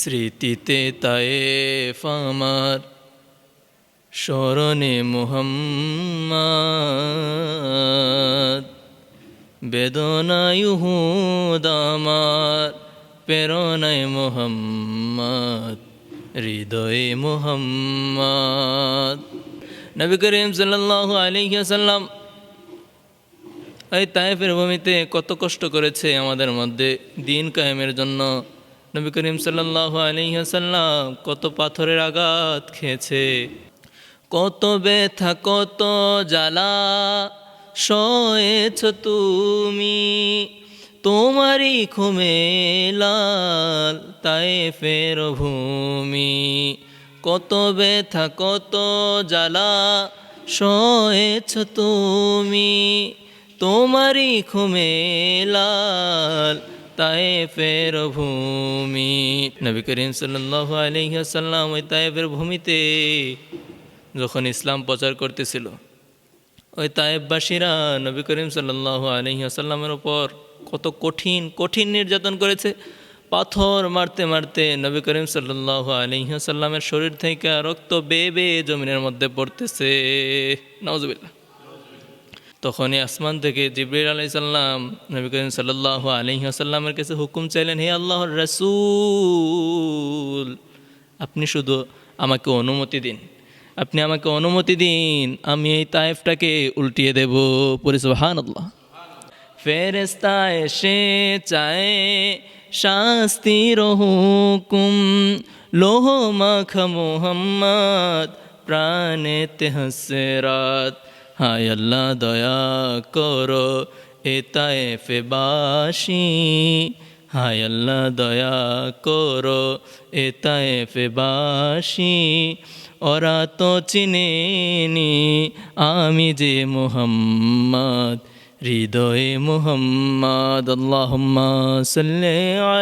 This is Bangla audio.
স্মৃতিতে তায়েফ আমার, স্মরণে মুহাম্মদ। বেদনায় উহুদ আমার, প্রেরণায় মুহাম্মদ, হৃদয়ে মুহাম্মদ। নবী করিম সাল্লাল্লাহু আলাইহি ওয়াসাল্লাম এই তায়েফের ভূমিতে কত কষ্ট করেছে আমাদের মধ্যে দিন কায়েমের জন্য। নবী করিম সাল্লাল্লাহু আলাইহি ওয়াসাল্লাম কত পাথরের আঘাত খেয়েছে, কত ব্যথা, কত জ্বালা সয়েছ তুমি। তোমারই ঘুমে লাল তায়েফের ভূমি, কত ব্যথা, কত জ্বালা সয়েছ তুমি। তোমারই ঘুমে লাল তায়েফের ভূমি। নবী করিম সাল্লাল্লাহু আলাইহি ওয়াসাল্লাম ওই তায়েফের ভূমিতে যখন ইসলাম প্রচার করতেছিল, ওই তায়েফবাসীরা নবী করিম সাল্লাল্লাহু আলাইহি ওয়াসাল্লামের উপর কত কঠিন কঠিন নির্যাতন করেছে। পাথর মারতে মারতে নবী করিম সাল্লাল্লাহু আলাইহি ওয়াসাল্লামের শরীর থেকে রক্ত বেয়ে বেয়ে জমিনের মধ্যে পড়তেছে। নাউজুবিল্লাহ। তখনই আসমান থেকে জিবরিল আলাইহিস সালাম নবী করিম সাল্লাল্লাহু আলাইহি ওয়াসাল্লামের কাছে হুকুম চাইলেন, হে আল্লাহর রাসূল, আপনি শুধু আমাকে অনুমতি দিন, আপনি আমাকে অনুমতি দিন, আমি এই তায়েফটাকে উল্টিয়ে দেব। পড়ি সুবহানাল্লাহ। ফেরেশতা এসে চায় শাস্তির হুকুম, লোহ মাখা মুহাম্মদ প্রাণেতে হাসরাত। হায় আল্লাহ দয়া করো এ তায়েফে বাসী, হায় আল্লাহ দয়া করো এ তায়েফে বাসী। ওরা তো চিনেনি আমি যে মুহাম্মদ, হৃদয়ে মুহাম্মদ। আল্লাহুম্মা সাল্লি আলা